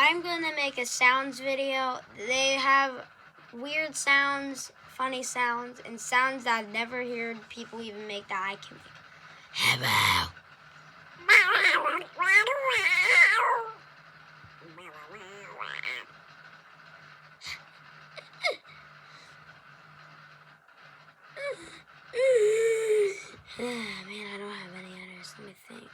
I'm gonna make a sounds video. They have weird sounds, funny sounds, and sounds that I've never heard people even make that I can make. Hello. Man, I don't have any others. Let me think.